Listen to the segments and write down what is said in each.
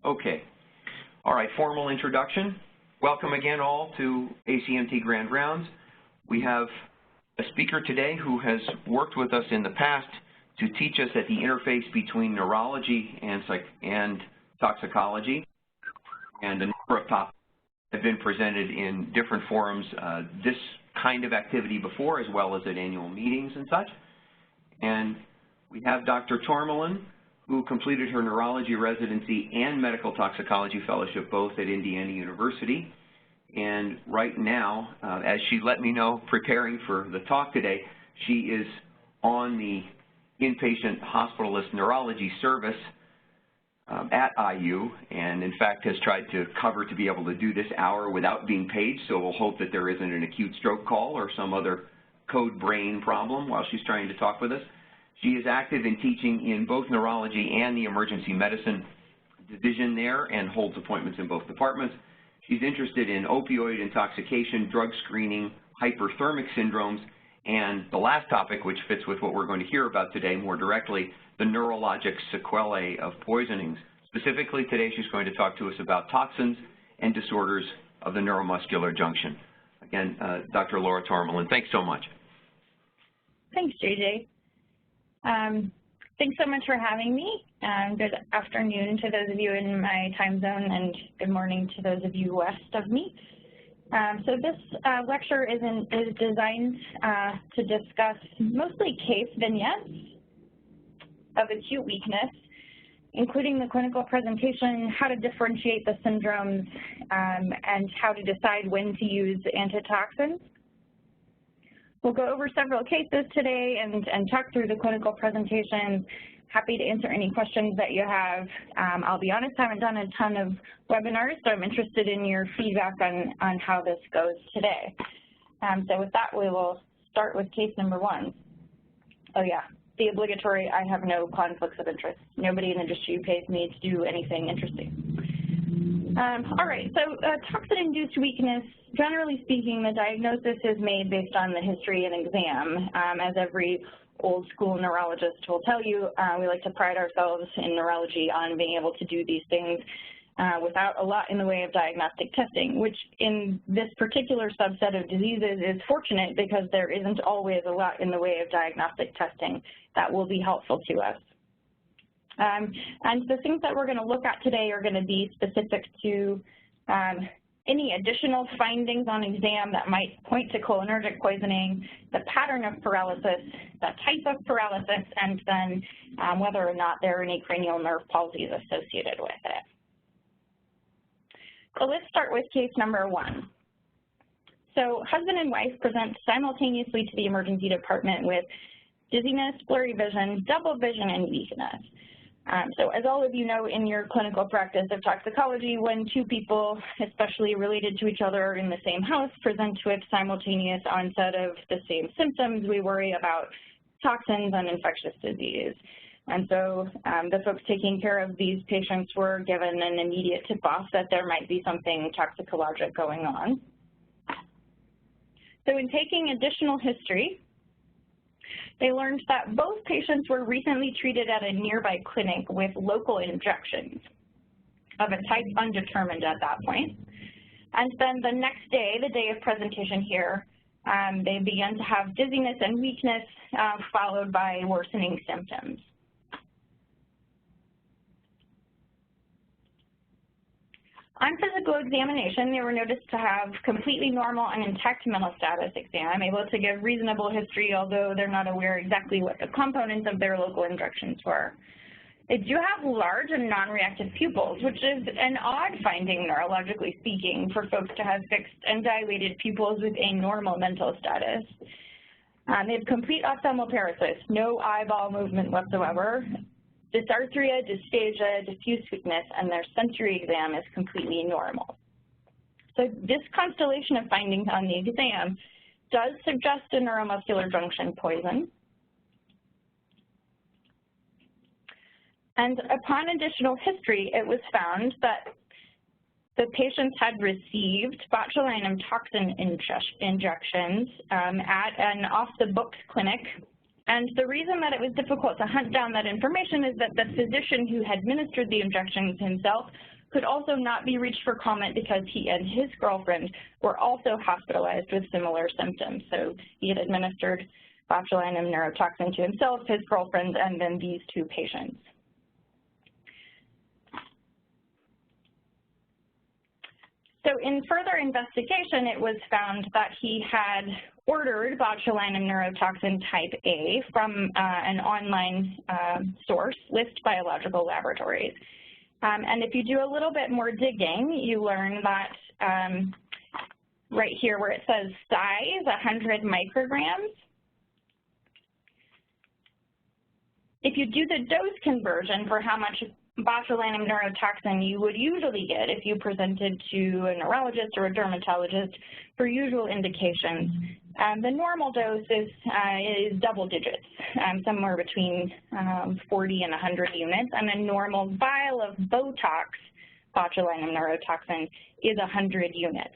Okay. All right, formal introduction. Welcome again all to ACMT Grand Rounds. We have a speaker today who has worked with us in the past to teach us at the interface between neurology and toxicology, and a number of topics have been presented in different forums, this kind of activity before, as well as at annual meetings and such. And we have Dr. Tormelin, who completed her neurology residency and medical toxicology fellowship both at Indiana University. And right now, as she let me know preparing for the talk today, she is on the inpatient hospitalist neurology service at IU, and in fact has tried to cover to be able to do this hour without being paid, so we'll hope that there isn't an acute stroke call or some other code brain problem while she's trying to talk with us. She is active in teaching in both neurology and the emergency medicine division there and holds appointments in both departments. She's interested in opioid intoxication, drug screening, hyperthermic syndromes, and the last topic, which fits with what we're going to hear about today more directly, the neurologic sequelae of poisonings. Specifically today, she's going to talk to us about toxins and disorders of the neuromuscular junction. Again, Dr. Laura Tormelin, thanks so much. Thanks, JJ. Thanks so much for having me. Good afternoon to those of you in my time zone, and good morning to those of you west of me. So this lecture is designed to discuss mostly case vignettes of acute weakness, including the clinical presentation, how to differentiate the syndromes, and how to decide when to use antitoxins. We'll go over several cases today and talk through the clinical presentation. Happy to answer any questions that you have. I'll be honest, I haven't done a ton of webinars, so I'm interested in your feedback on how this goes today. So with that, we will start with case number 1. Oh yeah, the obligatory, I have no conflicts of interest. Nobody in the industry pays me to do anything interesting. All right, so toxin-induced weakness, generally speaking, the diagnosis is made based on the history and exam. As every old school neurologist will tell you, we like to pride ourselves in neurology on being able to do these things without a lot in the way of diagnostic testing, which in this particular subset of diseases is fortunate because there isn't always a lot in the way of diagnostic testing that will be helpful to us. And the things that we're going to look at today are going to be specific to any additional findings on exam that might point to cholinergic poisoning, the pattern of paralysis, the type of paralysis, and then whether or not there are any cranial nerve palsies associated with it. So let's start with case number 1. So husband and wife present simultaneously to the emergency department with dizziness, blurry vision, double vision, and weakness. So as all of you know in your clinical practice of toxicology, when two people, especially related to each other, are in the same house, present with simultaneous onset of the same symptoms, we worry about toxins and infectious disease. And so the folks taking care of these patients were given an immediate tip-off that there might be something toxicologic going on. So in taking additional history, they learned that both patients were recently treated at a nearby clinic with local injections of a type undetermined at that point. And then the next day, the day of presentation here, they began to have dizziness and weakness followed by worsening symptoms. On physical examination, they were noticed to have completely normal and intact mental status exam, able to give reasonable history, although they're not aware exactly what the components of their local injections were. They do have large and non-reactive pupils, which is an odd finding neurologically speaking for folks to have fixed and dilated pupils with a normal mental status. They have complete ophthalmoparesis, no eyeball movement whatsoever, dysarthria, dysphagia, diffuse weakness, and their sensory exam is completely normal. So this constellation of findings on the exam does suggest a neuromuscular junction poison. And upon additional history, it was found that the patients had received botulinum toxin injections at an off-the-books clinic And the reason that it was difficult to hunt down that information is that the physician who had administered the injections himself could also not be reached for comment because he and his girlfriend were also hospitalized with similar symptoms. So he had administered botulinum neurotoxin to himself, his girlfriend, and then these two patients. So in further investigation, it was found that he had ordered botulinum neurotoxin type A from an online source, List Biological Laboratories. And if you do a little bit more digging, you learn that right here where it says size, 100 micrograms, if you do the dose conversion for how much botulinum neurotoxin you would usually get if you presented to a neurologist or a dermatologist for usual indications, the normal dose is double digits, somewhere between 40 and 100 units, and a normal vial of Botox botulinum neurotoxin is 100 units.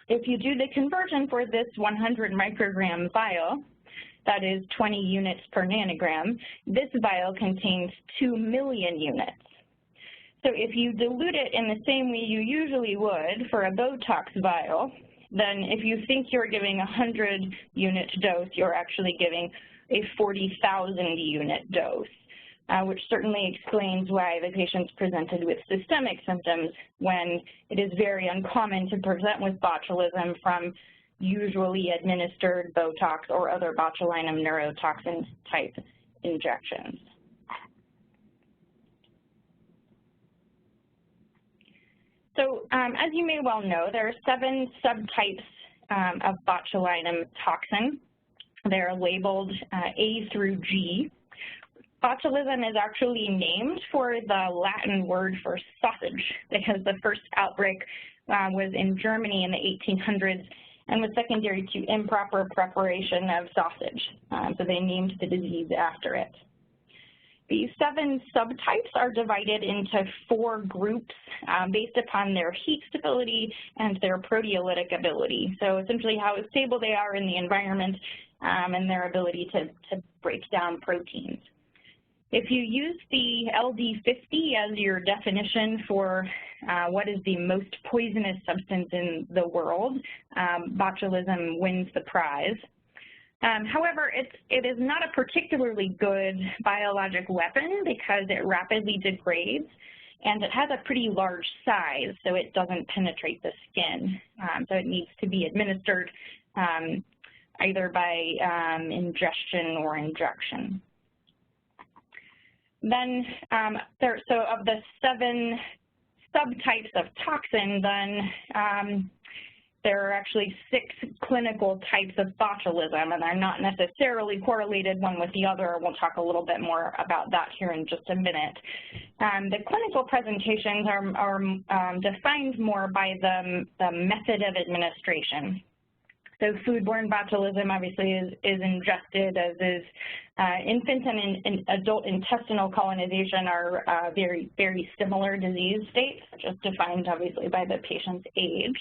If you do the conversion for this 100 microgram vial, that is 20 units per nanogram, this vial contains 2 million units. So if you dilute it in the same way you usually would for a Botox vial, then if you think you're giving a 100 unit dose, you're actually giving a 40,000 unit dose, which certainly explains why the patients presented with systemic symptoms when it is very uncommon to present with botulism from usually administered Botox or other botulinum neurotoxin type injections. So as you may well know, there are 7 subtypes of botulinum toxin. They're labeled A through G. Botulism is actually named for the Latin word for sausage because the first outbreak was in Germany in the 1800s and was secondary to improper preparation of sausage. So they named the disease after it. These 7 subtypes are divided into 4 groups based upon their heat stability and their proteolytic ability. So essentially how stable they are in the environment and their ability to break down proteins. If you use the LD50 as your definition for what is the most poisonous substance in the world, botulism wins the prize. However, it is not a particularly good biologic weapon because it rapidly degrades and it has a pretty large size, so it doesn't penetrate the skin. So it needs to be administered either by ingestion or injection. Then, so of the 7 subtypes of toxin, then there are actually 6 clinical types of botulism, and they're not necessarily correlated one with the other. We'll talk a little bit more about that here in just a minute. The clinical presentations are defined more by the method of administration. So foodborne botulism obviously is ingested, as is infant and adult intestinal colonization are very, very similar disease states, just defined obviously by the patient's age.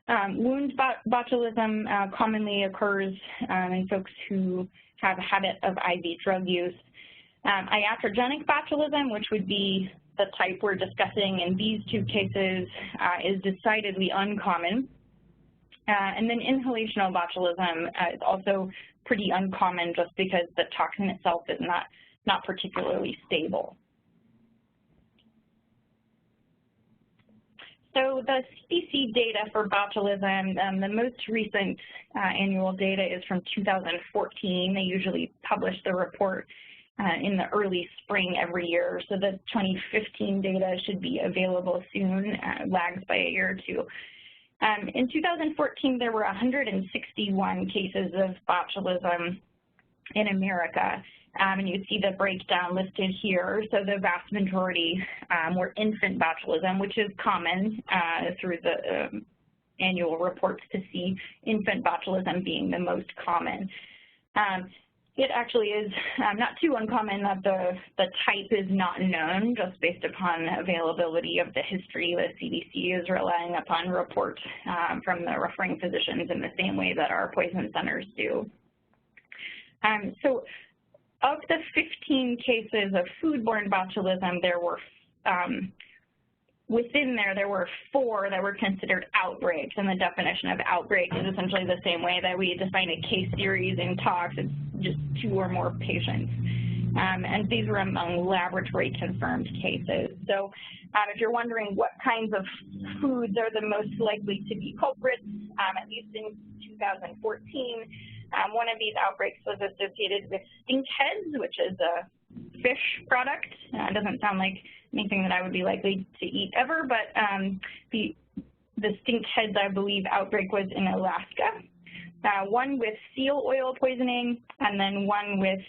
Wound botulism commonly occurs in folks who have a habit of IV drug use. Iatrogenic botulism, which would be the type we're discussing in these 2 cases, is decidedly uncommon. And then inhalational botulism is also pretty uncommon just because the toxin itself is not particularly stable. So the CDC data for botulism, the most recent annual data is from 2014. They usually publish the report in the early spring every year. So the 2015 data should be available soon, lags by a year or 2. In 2014, there were 161 cases of botulism in America, and you see the breakdown listed here. So the vast majority were infant botulism, which is common through the annual reports to see infant botulism being the most common. It actually is not too uncommon that the type is not known just based upon availability of the history. The CDC is relying upon reports from the referring physicians in the same way that our poison centers do. So of the 15 cases of foodborne botulism, there were within there were 4 that were considered outbreaks, and the definition of outbreak is essentially the same way that we define a case series in tox. It's just 2 or more patients. And these were among laboratory-confirmed cases. So if you're wondering what kinds of foods are the most likely to be culprits, at least in 2014, one of these outbreaks was associated with stink heads, which is a fish product. It doesn't sound like anything that I would be likely to eat ever, but the stink heads, I believe, outbreak was in Alaska. One with seal oil poisoning, and then one with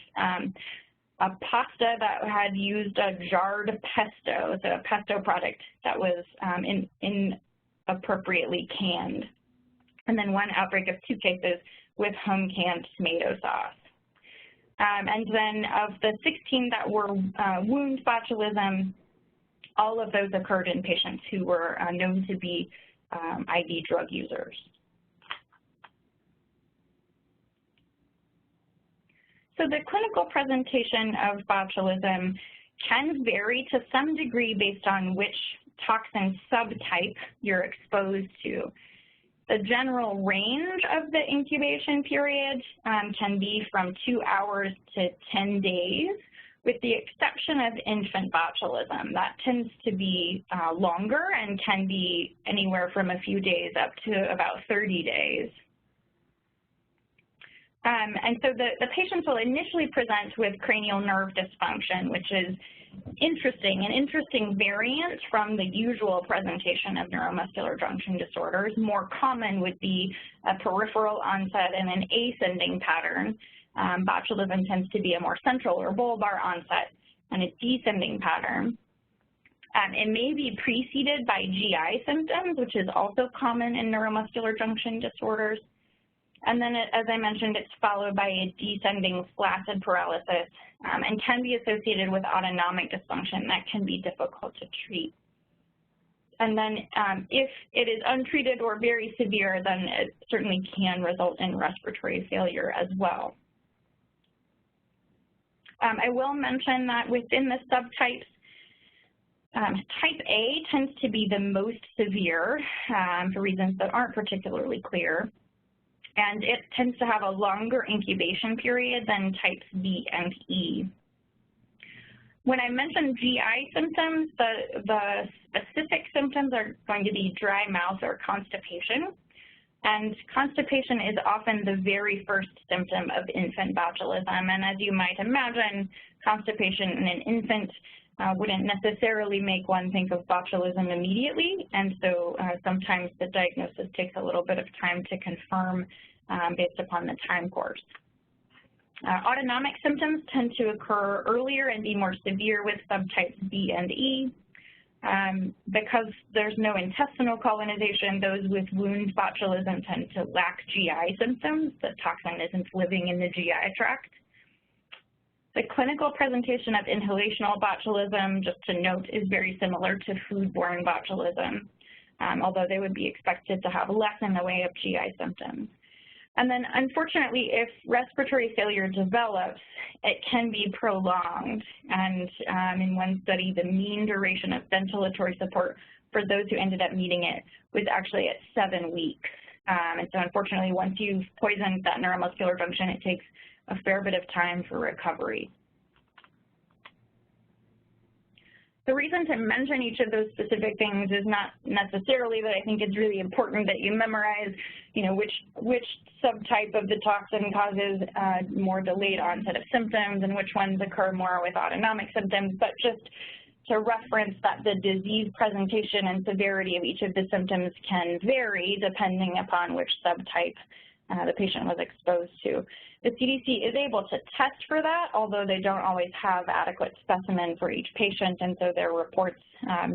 a pasta that had used a jarred pesto, so a pesto product that was inappropriately canned. And then one outbreak of 2 cases with home canned tomato sauce. And then of the 16 that were wound botulism, all of those occurred in patients who were known to be IV drug users. So the clinical presentation of botulism can vary to some degree based on which toxin subtype you're exposed to. The general range of the incubation period can be from 2 hours to 10 days, with the exception of infant botulism. That tends to be longer and can be anywhere from a few days up to about 30 days. And so the patients will initially present with cranial nerve dysfunction, which is an interesting variant from the usual presentation of neuromuscular junction disorders. More common would be a peripheral onset and an ascending pattern. Botulism tends to be a more central or bulbar onset and a descending pattern. It may be preceded by GI symptoms, which is also common in neuromuscular junction disorders. And then, as I mentioned, it's followed by a descending flaccid paralysis and can be associated with autonomic dysfunction that can be difficult to treat. And then if it is untreated or very severe, then it certainly can result in respiratory failure as well. I will mention that within the subtypes, type A tends to be the most severe for reasons that aren't particularly clear. And it tends to have a longer incubation period than types B and E. When I mention GI symptoms, the specific symptoms are going to be dry mouth or constipation. And constipation is often the very first symptom of infant botulism. And as you might imagine, constipation in an infant wouldn't necessarily make one think of botulism immediately, and so sometimes the diagnosis takes a little bit of time to confirm based upon the time course. Autonomic symptoms tend to occur earlier and be more severe with subtypes B and E. Because there's no intestinal colonization, those with wound botulism tend to lack GI symptoms. The toxin isn't living in the GI tract. The clinical presentation of inhalational botulism, just to note, is very similar to foodborne botulism, although they would be expected to have less in the way of GI symptoms. And then, unfortunately, if respiratory failure develops, it can be prolonged. And in one study, the mean duration of ventilatory support for those who ended up needing it was actually at 7 weeks. And so, unfortunately, once you've poisoned that neuromuscular junction, it takes a fair bit of time for recovery. The reason to mention each of those specific things is not necessarily that I think it's really important that you memorize, which subtype of the toxin causes more delayed onset of symptoms and which ones occur more with autonomic symptoms, but just to reference that the disease presentation and severity of each of the symptoms can vary depending upon which subtype the patient was exposed to. The CDC is able to test for that, although they don't always have adequate specimen for each patient, and so their reports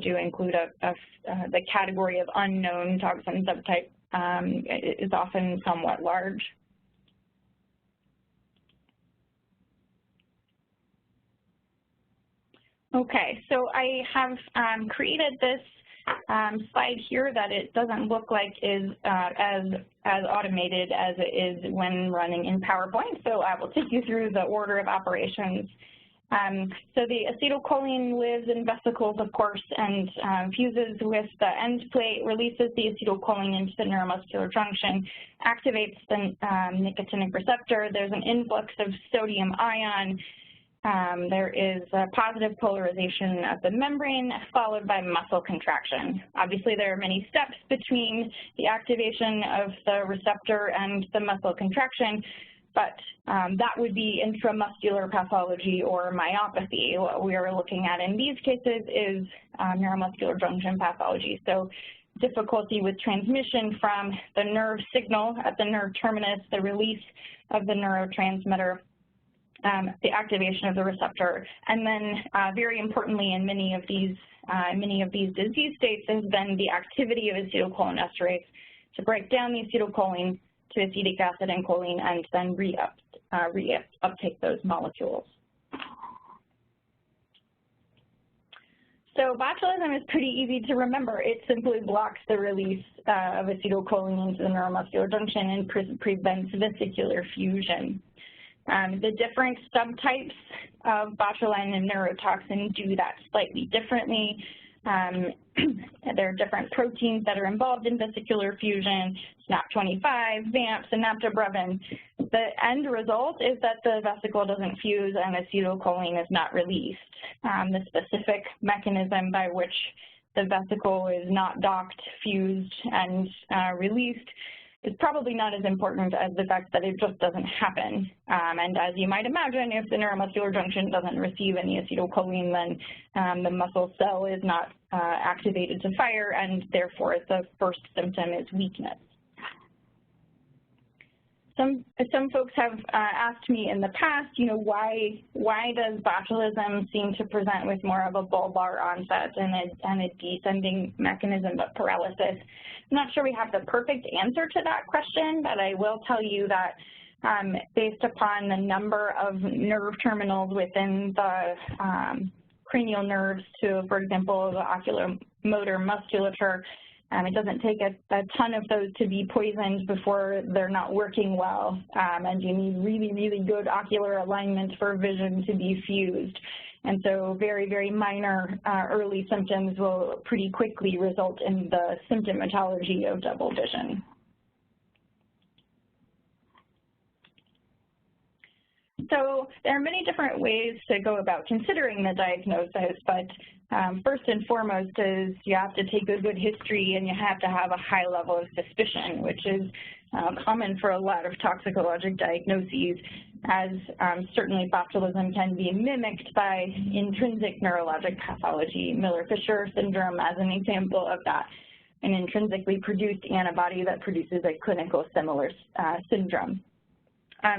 do include the category of unknown toxin subtype is often somewhat large. Okay, so I have created this slide here that it doesn't look like is as automated as it is when running in PowerPoint, so I will take you through the order of operations. So the acetylcholine lives in vesicles, of course, and fuses with the end plate, releases the acetylcholine into the neuromuscular junction, activates the nicotinic receptor. There's an influx of sodium ion. There is a positive polarization of the membrane followed by muscle contraction. Obviously, there are many steps between the activation of the receptor and the muscle contraction, but that would be intramuscular pathology or myopathy. What we are looking at in these cases is neuromuscular junction pathology. So difficulty with transmission from the nerve signal at the nerve terminus, the release of the neurotransmitter, the activation of the receptor, and then very importantly in many of these disease states has been the activity of acetylcholinesterase to break down the acetylcholine to acetic acid and choline and then re-uptake those molecules. So botulism is pretty easy to remember. It simply blocks the release of acetylcholine into the neuromuscular junction and prevents vesicular fusion. The different subtypes of botulinum neurotoxin do that slightly differently. There are different proteins that are involved in vesicular fusion, SNAP25, VAMP, synaptobrevin. The end result is that the vesicle doesn't fuse and acetylcholine is not released. The specific mechanism by which the vesicle is not docked, fused, and released is probably not as important as the fact that it just doesn't happen. And as you might imagine, if the neuromuscular junction doesn't receive any acetylcholine, then the muscle cell is not activated to fire, and therefore the first symptom is weakness. Some folks have asked me in the past, why does botulism seem to present with more of a bulbar onset and a descending mechanism of paralysis? I'm not sure we have the perfect answer to that question, but I will tell you that based upon the number of nerve terminals within the cranial nerves to, for example, the oculomotor musculature, it doesn't take a ton of those to be poisoned before they're not working well, and you need really, really good ocular alignment for vision to be fused. And so very, very minor early symptoms will pretty quickly result in the symptomatology of double vision. So there are many different ways to go about considering the diagnosis, but first and foremost is you have to take a good history and you have to have a high level of suspicion, which is common for a lot of toxicologic diagnoses, as certainly botulism can be mimicked by intrinsic neurologic pathology, Miller-Fisher syndrome as an example of that, an intrinsically produced antibody that produces a clinical similar syndrome.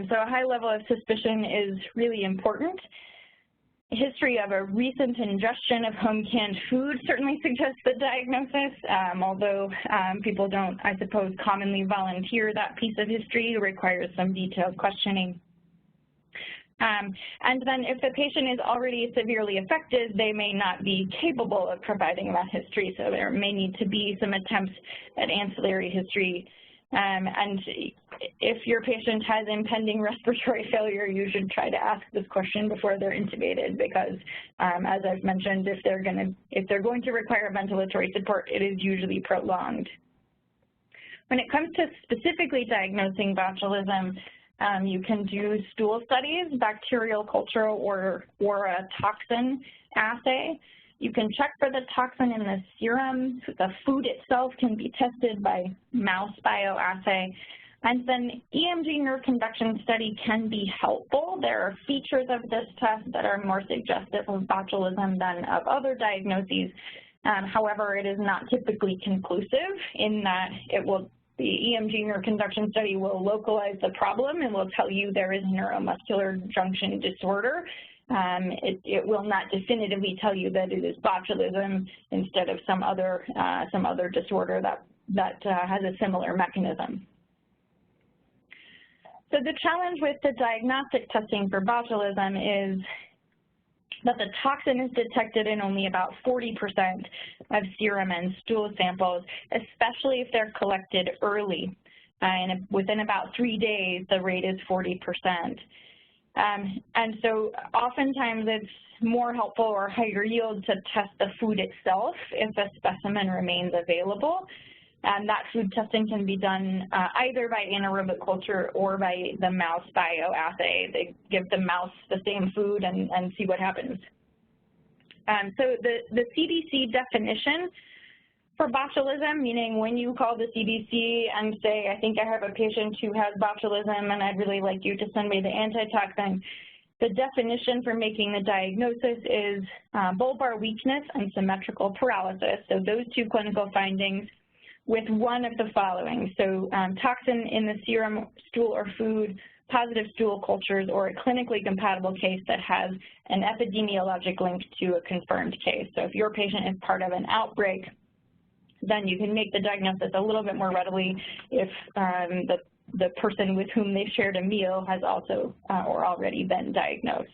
So a high level of suspicion is really important. History of a recent ingestion of home canned food certainly suggests the diagnosis, although people don't, I suppose, commonly volunteer that piece of history. It requires some detailed questioning. And then if the patient is already severely affected, they may not be capable of providing that history, so there may need to be some attempts at ancillary history. And if your patient has impending respiratory failure, you should try to ask this question before they're intubated, because as I've mentioned, if they're going to require ventilatory support, it is usually prolonged. When it comes to specifically diagnosing botulism, you can do stool studies, bacterial culture, or a toxin assay. You can check for the toxin in the serum. The food itself can be tested by mouse bioassay. And then EMG nerve conduction study can be helpful. There are features of this test that are more suggestive of botulism than of other diagnoses. However, it is not typically conclusive in that the EMG nerve conduction study will localize the problem and will tell you there is neuromuscular junction disorder. It will not definitively tell you that it is botulism instead of some other disorder that has a similar mechanism. So the challenge with the diagnostic testing for botulism is but the toxin is detected in only about 40% of serum and stool samples, especially if they're collected early. And within about 3 days, the rate is 40%. And so oftentimes it's more helpful or higher yield to test the food itself if a specimen remains available. And that food testing can be done either by anaerobic culture or by the mouse bioassay. They give the mouse the same food and see what happens. So the CDC definition for botulism, meaning when you call the CDC and say, I think I have a patient who has botulism and I'd really like you to send me the antitoxin, the definition for making the diagnosis is bulbar weakness and symmetrical paralysis. So those two clinical findings with one of the following. So toxin in the serum, stool, or food, positive stool cultures, or a clinically compatible case that has an epidemiologic link to a confirmed case. So if your patient is part of an outbreak, then you can make the diagnosis a little bit more readily if the person with whom they shared a meal has also or already been diagnosed.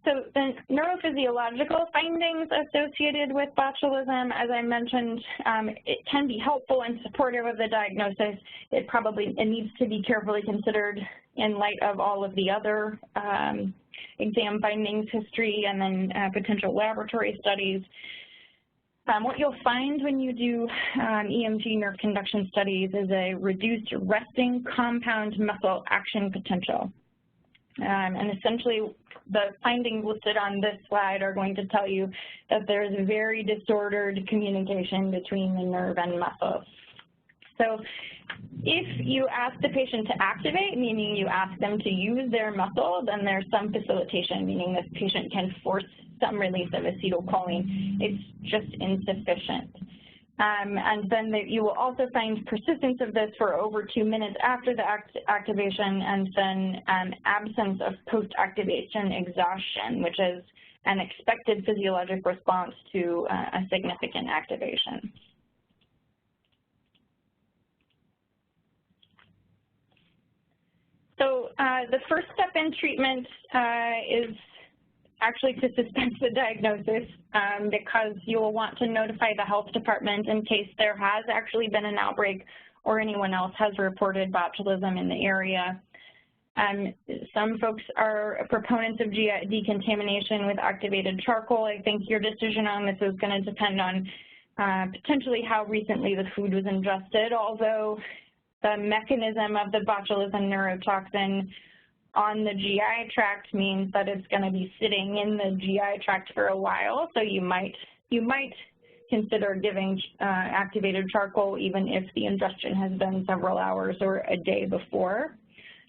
So the neurophysiological findings associated with botulism, as I mentioned, it can be helpful and supportive of the diagnosis. It needs to be carefully considered in light of all of the other exam findings, history, and then potential laboratory studies. What you'll find when you do EMG nerve conduction studies is a reduced resting compound muscle action potential. And essentially, the findings listed on this slide are going to tell you that there is very disordered communication between the nerve and muscle. So if you ask the patient to activate, meaning you ask them to use their muscle, then there's some facilitation, meaning this patient can force some release of acetylcholine. It's just insufficient. And then you will also find persistence of this for over 2 minutes after the activation, and then absence of post-activation exhaustion, which is an expected physiologic response to a significant activation. So the first step in treatment is actually to suspend the diagnosis because you will want to notify the health department in case there has actually been an outbreak or anyone else has reported botulism in the area. Some folks are proponents of GI decontamination with activated charcoal. I think your decision on this is going to depend on potentially how recently the food was ingested, although the mechanism of the botulism neurotoxin on the GI tract means that it's going to be sitting in the GI tract for a while, so you might consider giving activated charcoal even if the ingestion has been several hours or a day before.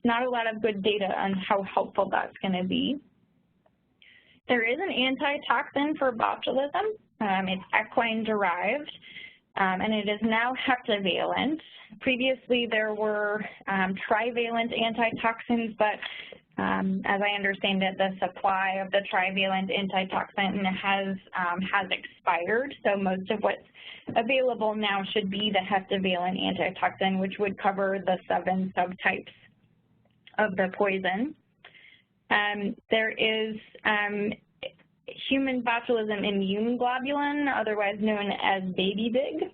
Not a lot of good data on how helpful that's going to be. There is an antitoxin for botulism. It's equine derived, and it is now heptavalent. Previously, there were trivalent antitoxins, but as I understand it, the supply of the trivalent antitoxin has expired. So most of what's available now should be the heptavalent antitoxin, which would cover the 7 subtypes of the poison. There is human botulism immune globulin, otherwise known as baby big,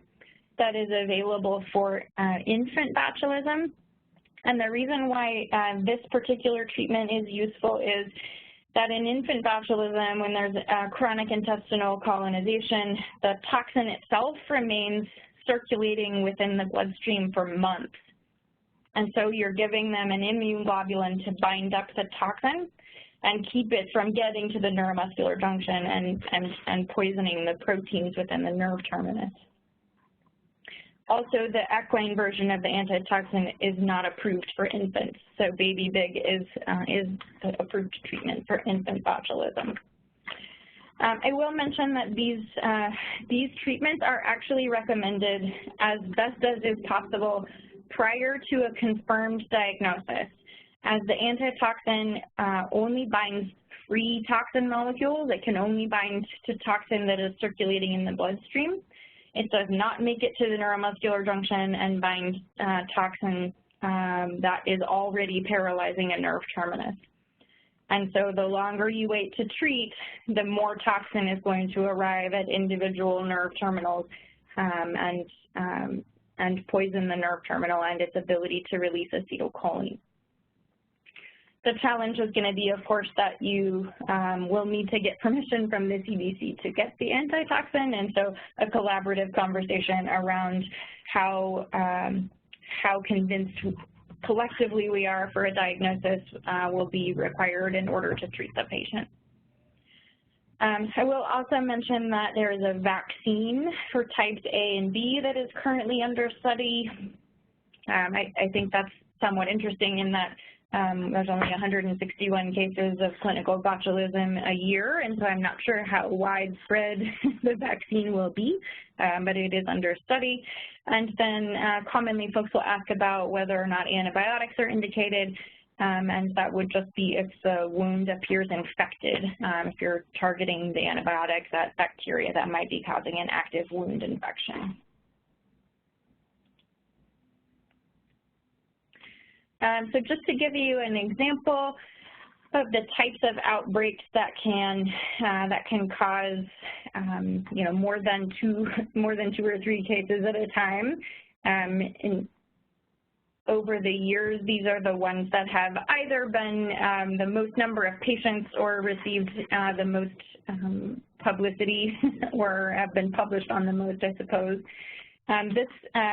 that is available for infant botulism. And the reason why this particular treatment is useful is that in infant botulism, when there's chronic intestinal colonization, the toxin itself remains circulating within the bloodstream for months. And so you're giving them an immune globulin to bind up the toxin and keep it from getting to the neuromuscular junction and poisoning the proteins within the nerve terminus. Also, the equine version of the antitoxin is not approved for infants, so baby big is the approved treatment for infant botulism. I will mention that these treatments are actually recommended as best as is possible prior to a confirmed diagnosis, as the antitoxin only binds free toxin molecules. It can only bind to toxin that is circulating in the bloodstream. It does not make it to the neuromuscular junction and bind toxin that is already paralyzing a nerve terminus. And so the longer you wait to treat, the more toxin is going to arrive at individual nerve terminals and poison the nerve terminal and its ability to release acetylcholine. The challenge is going to be, of course, that you will need to get permission from the CDC to get the antitoxin, and so a collaborative conversation around how convinced collectively we are for a diagnosis will be required in order to treat the patient. I will also mention that there is a vaccine for types A and B that is currently under study. I think that's somewhat interesting in that there's only 161 cases of clinical botulism a year, and so I'm not sure how widespread the vaccine will be, but it is under study. And then commonly folks will ask about whether or not antibiotics are indicated, and that would just be if the wound appears infected. If you're targeting the antibiotics, that bacteria that might be causing an active wound infection. So just to give you an example of the types of outbreaks that can cause more than two or three cases at a time. Over the years, these are the ones that have either been the most number of patients or received the most publicity or have been published on the most, I suppose. This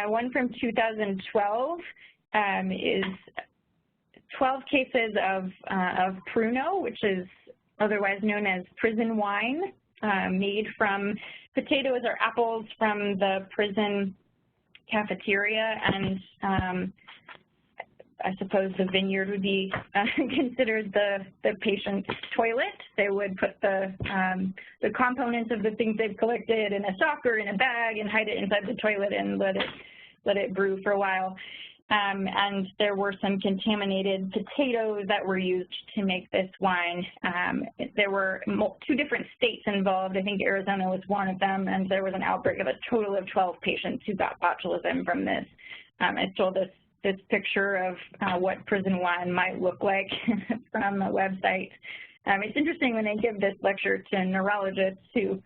one from 2012 is 12 cases of Pruno, which is otherwise known as prison wine, made from potatoes or apples from the prison cafeteria, and I suppose the vineyard would be considered the patient's toilet. They would put the components of the things they've collected in a sock or in a bag and hide it inside the toilet and let it brew for a while. And there were some contaminated potatoes that were used to make this wine. There were two different states involved. I think Arizona was one of them, and there was an outbreak of a total of 12 patients who got botulism from this. I saw this picture of what prison wine might look like from a website. It's interesting when they give this lecture to neurologists who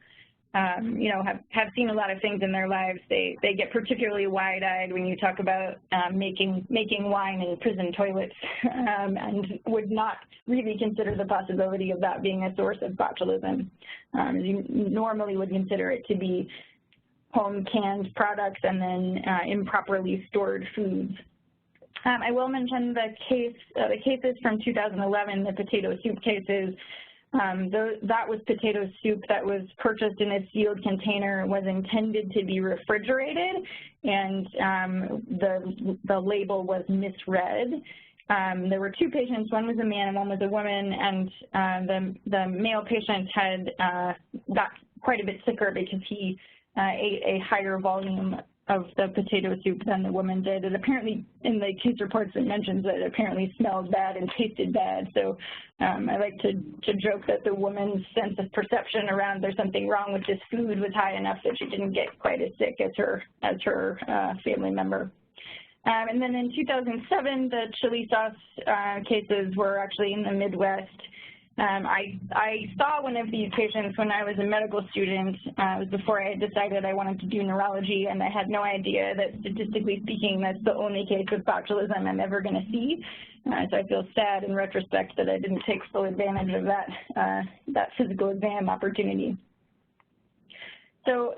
have seen a lot of things in their lives. They get particularly wide-eyed when you talk about making wine in prison toilets and would not really consider the possibility of that being a source of botulism. You normally would consider it to be home canned products and then improperly stored foods. I will mention the cases from 2011, the potato soup cases. That was potato soup that was purchased in a sealed container, was intended to be refrigerated, and the label was misread. There were two patients, one was a man and one was a woman, and the male patient had got quite a bit sicker because he ate a higher volume of the potato soup than the woman did. And apparently, in the case reports, it mentions that it apparently smelled bad and tasted bad. So I like to joke that the woman's sense of perception around there's something wrong with this food was high enough that she didn't get quite as sick as her family member. And then in 2007, the chili sauce cases were actually in the Midwest. I saw one of these patients when I was a medical student. It was before I had decided I wanted to do neurology, and I had no idea that statistically speaking, that's the only case of botulism I'm ever going to see. So I feel sad in retrospect that I didn't take full advantage of that physical exam opportunity. So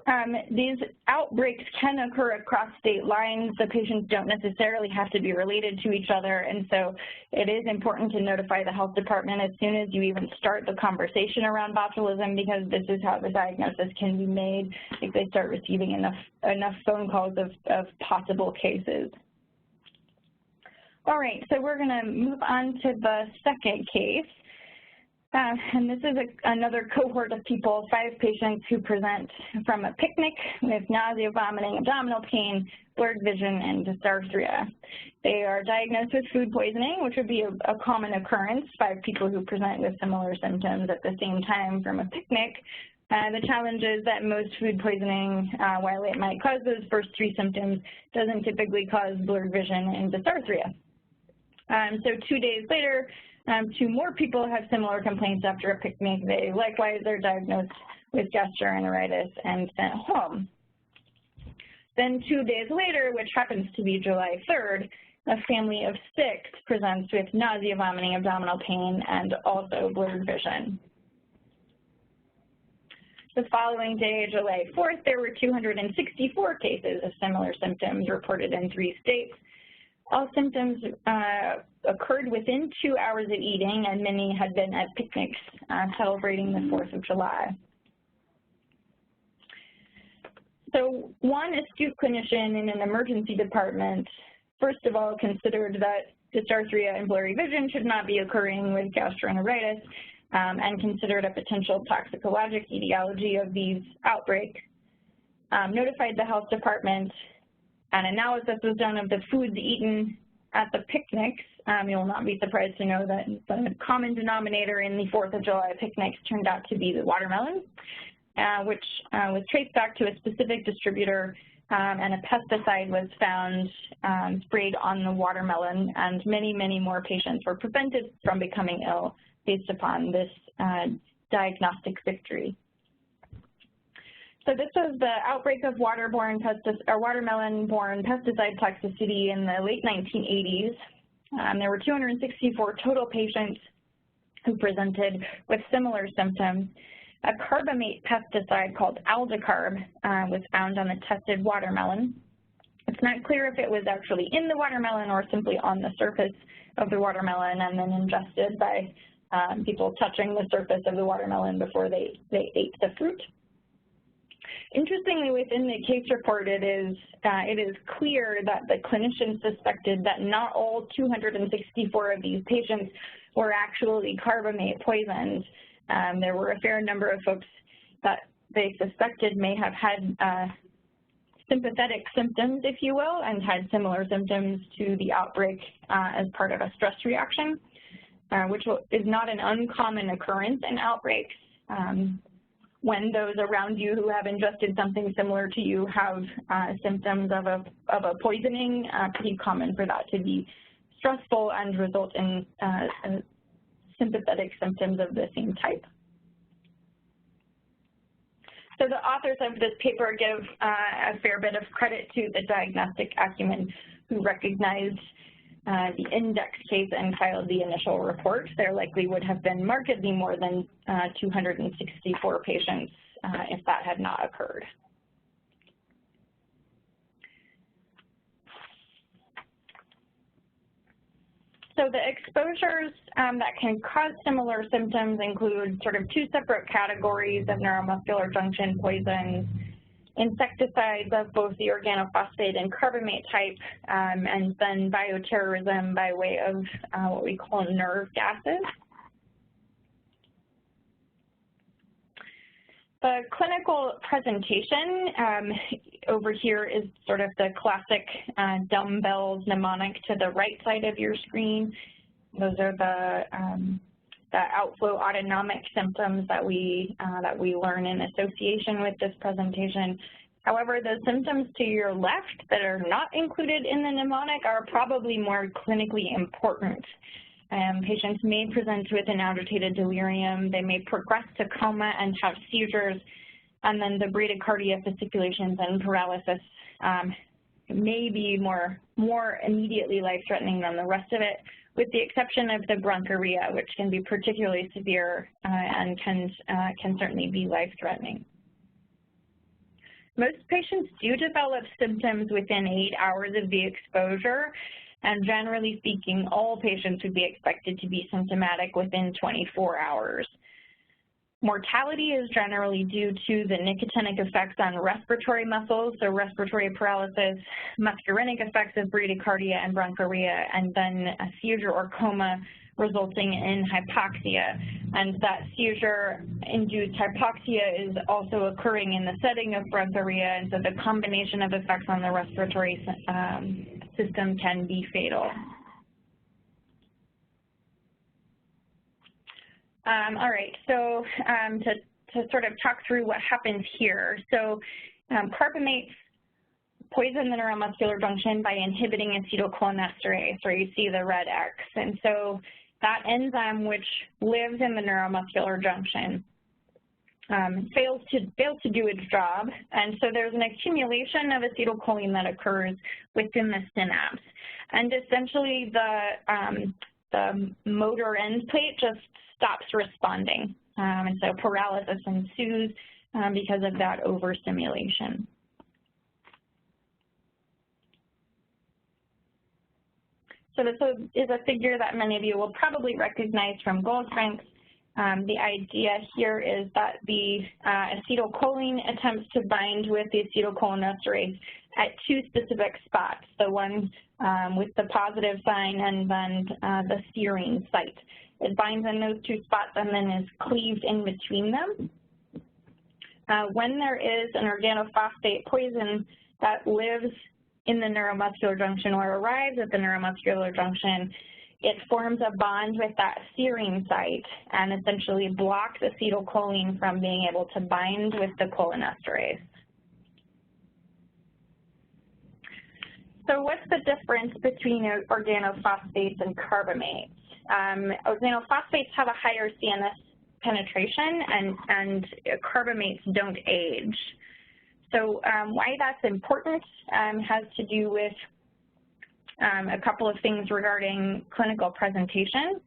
these outbreaks can occur across state lines. The patients don't necessarily have to be related to each other, and so it is important to notify the health department as soon as you even start the conversation around botulism, because this is how the diagnosis can be made if they start receiving enough phone calls of possible cases. All right, so we're going to move on to the second case. And this is another cohort of people, 5 patients who present from a picnic with nausea, vomiting, abdominal pain, blurred vision, and dysarthria. They are diagnosed with food poisoning, which would be a common occurrence, 5 people who present with similar symptoms at the same time from a picnic. The challenge is that most food poisoning, while it might cause those first 3 symptoms, doesn't typically cause blurred vision and dysarthria. So 2 days later, 2 more people have similar complaints after a picnic. They likewise are diagnosed with gastroenteritis and sent home. Then 2 days later, which happens to be July 3rd, a family of 6 presents with nausea, vomiting, abdominal pain, and also blurred vision. The following day, July 4th, there were 264 cases of similar symptoms reported in 3 states. All symptoms occurred within 2 hours of eating, and many had been at picnics celebrating the 4th of July. So one astute clinician in an emergency department, first of all, considered that dysarthria and blurry vision should not be occurring with gastroenteritis, and considered a potential toxicologic etiology of these outbreaks, notified the health department. An analysis was done of the foods eaten at the picnics. You will not be surprised to know that the common denominator in the 4th of July picnics turned out to be the watermelon, which was traced back to a specific distributor, and a pesticide was found sprayed on the watermelon, and many, many more patients were prevented from becoming ill based upon this diagnostic victory. So this was the outbreak of watermelon-borne pesticide toxicity in the late 1980s. There were 264 total patients who presented with similar symptoms. A carbamate pesticide called aldicarb was found on the tested watermelon. It's not clear if it was actually in the watermelon or simply on the surface of the watermelon and then ingested by people touching the surface of the watermelon before they ate the fruit. Interestingly, within the case report, it is clear that the clinician suspected that not all 264 of these patients were actually carbamate poisoned. There were a fair number of folks that they suspected may have had sympathetic symptoms, if you will, and had similar symptoms to the outbreak as part of a stress reaction, which is not an uncommon occurrence in outbreaks. When those around you who have ingested something similar to you have symptoms of a poisoning, pretty common for that to be stressful and result in sympathetic symptoms of the same type. So the authors of this paper give a fair bit of credit to the diagnostic acumen who recognized the index case and filed the initial report. There likely would have been markedly more than 264 patients if that had not occurred. So the exposures that can cause similar symptoms include sort of 2 separate categories of neuromuscular junction poisons: insecticides of both the organophosphate and carbamate type, and then bioterrorism by way of what we call nerve gases. The clinical presentation over here is sort of the classic dumbbells mnemonic to the right side of your screen. Those are the outflow autonomic symptoms that we learn in association with this presentation. However, the symptoms to your left that are not included in the mnemonic are probably more clinically important. Patients may present with an agitated delirium. They may progress to coma and have seizures, and then the bradycardia, fasciculations, and paralysis may be more immediately life-threatening than the rest of it, with the exception of the bronchorrhea, which can be particularly severe and can certainly be life-threatening. Most patients do develop symptoms within 8 hours of the exposure, and generally speaking, all patients would be expected to be symptomatic within 24 hours. Mortality is generally due to the nicotinic effects on respiratory muscles, so respiratory paralysis, muscarinic effects of bradycardia and bronchorrhea, and then a seizure or coma resulting in hypoxia. And that seizure-induced hypoxia is also occurring in the setting of bronchorrhea, and so the combination of effects on the respiratory system can be fatal. All right, so to sort of talk through what happens here. So carbamates poison the neuromuscular junction by inhibiting acetylcholinesterase, where you see the red X. And so that enzyme, which lives in the neuromuscular junction, fails to do its job. And so there's an accumulation of acetylcholine that occurs within the synapse. And essentially the motor end plate just stops responding. And so paralysis ensues because of that overstimulation. So this is a figure that many of you will probably recognize from goal strength. The idea here is that the acetylcholine attempts to bind with the acetylcholinesterase at two specific spots, the one with the positive sign and then the serine site. It binds in those two spots and then is cleaved in between them. When there is an organophosphate poison that lives in the neuromuscular junction or arrives at the neuromuscular junction, it forms a bond with that serine site and essentially blocks acetylcholine from being able to bind with the cholinesterase. So what's the difference between organophosphates and carbamates? Organophosphates have a higher CNS penetration and carbamates don't age. So why that's important has to do with a couple of things regarding clinical presentation.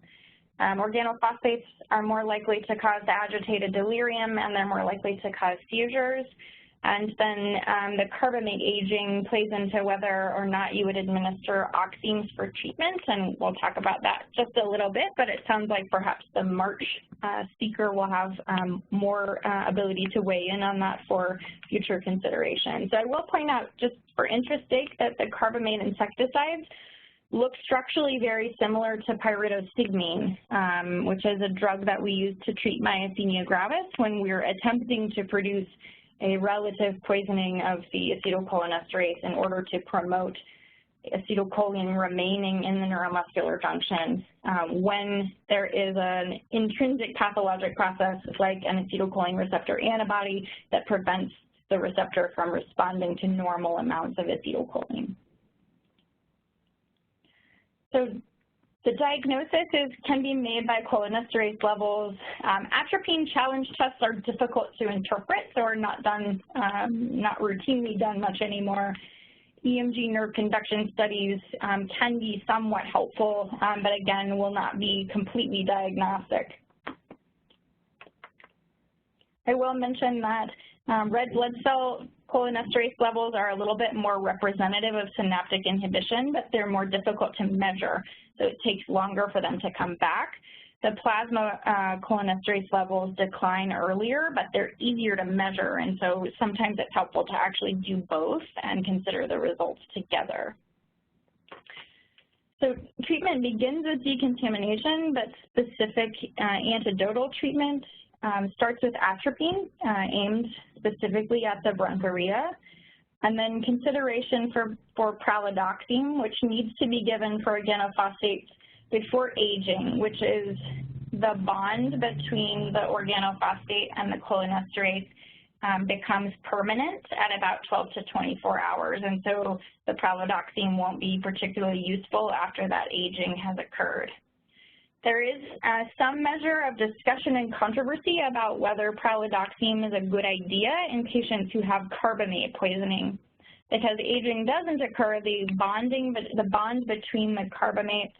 Organophosphates are more likely to cause agitated delirium, and they're more likely to cause seizures. And then the carbamate aging plays into whether or not you would administer oximes for treatment, and we'll talk about that just a little bit, but it sounds like perhaps the March speaker will have more ability to weigh in on that for future consideration. So I will point out, just for interest's sake, that the carbamate insecticides look structurally very similar to pyridostigmine, which is a drug that we use to treat myasthenia gravis when we're attempting to produce a relative poisoning of the acetylcholinesterase in order to promote acetylcholine remaining in the neuromuscular junction when there is an intrinsic pathologic process like an acetylcholine receptor antibody that prevents the receptor from responding to normal amounts of acetylcholine. So the diagnosis can be made by cholinesterase levels. Atropine challenge tests are difficult to interpret, so are not routinely done much anymore. EMG nerve conduction studies can be somewhat helpful, but again, will not be completely diagnostic. I will mention that red blood cell cholinesterase levels are a little bit more representative of synaptic inhibition, but they're more difficult to measure, so it takes longer for them to come back. The plasma cholinesterase levels decline earlier, but they're easier to measure, and so sometimes it's helpful to actually do both and consider the results together. So treatment begins with decontamination, but specific antidotal treatment starts with atropine, aimed specifically at the bronchoria, and then consideration for pralidoxime, which needs to be given for organophosphates before aging, which is the bond between the organophosphate and the cholinesterase becomes permanent at about 12 to 24 hours, and so the pralidoxime won't be particularly useful after that aging has occurred. There is some measure of discussion and controversy about whether pralidoxime is a good idea in patients who have carbamate poisoning. Because aging doesn't occur, the bond between the carbamates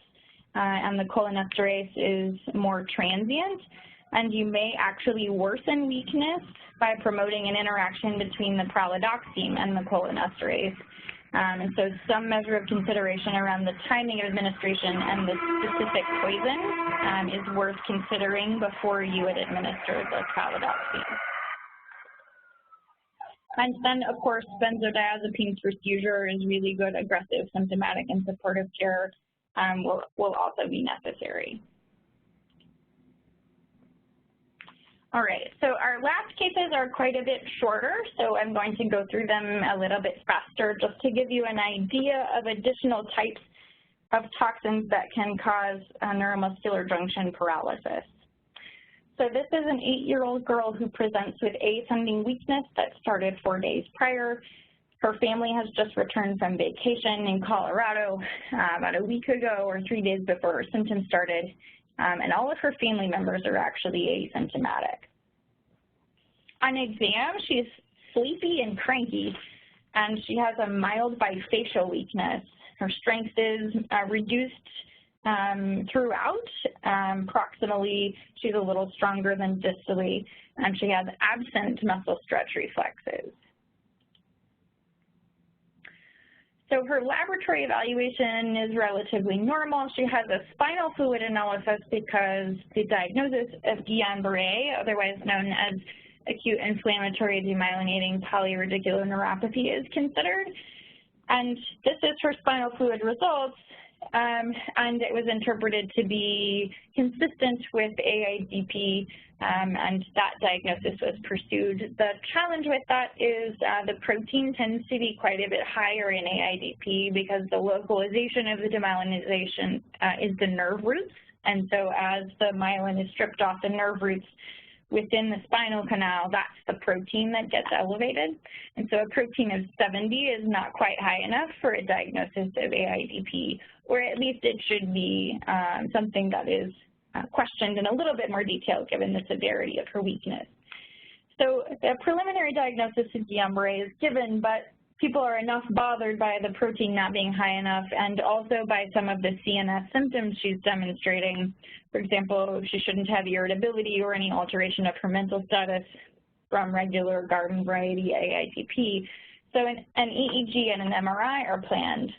and the cholinesterase is more transient, and you may actually worsen weakness by promoting an interaction between the pralidoxime and the cholinesterase. And so some measure of consideration around the timing of administration and the specific poison is worth considering before you would administer the pralidoxime. And then, of course, benzodiazepines for seizure is really good aggressive, symptomatic, and supportive care will also be necessary. All right, so our last cases are quite a bit shorter, so I'm going to go through them a little bit faster just to give you an idea of additional types of toxins that can cause neuromuscular junction paralysis. So this is an 8-year-old girl who presents with ascending weakness that started 4 days prior. Her family has just returned from vacation in Colorado about a week ago or 3 days before her symptoms started, and all of her family members are actually asymptomatic. On exam, she's sleepy and cranky, and she has a mild bifacial weakness. Her strength is reduced throughout. Proximally, she's a little stronger than distally, and she has absent muscle stretch reflexes. So her laboratory evaluation is relatively normal. She has a spinal fluid analysis because the diagnosis of Guillain-Barré, otherwise known as acute inflammatory demyelinating polyradicular neuropathy, is considered. And this is her spinal fluid results, and it was interpreted to be consistent with AIDP, and that diagnosis was pursued. The challenge with that is the protein tends to be quite a bit higher in AIDP because the localization of the demyelinization is the nerve roots, and so as the myelin is stripped off the nerve roots within the spinal canal, that's the protein that gets elevated. And so a protein of 70 is not quite high enough for a diagnosis of AIDP, or at least it should be something that is questioned in a little bit more detail given the severity of her weakness. So the preliminary diagnosis of Guillain-Barré is given, but people are enough bothered by the protein not being high enough and also by some of the CNS symptoms she's demonstrating. For example, she shouldn't have irritability or any alteration of her mental status from regular garden variety AIDP. So an EEG and an MRI are planned.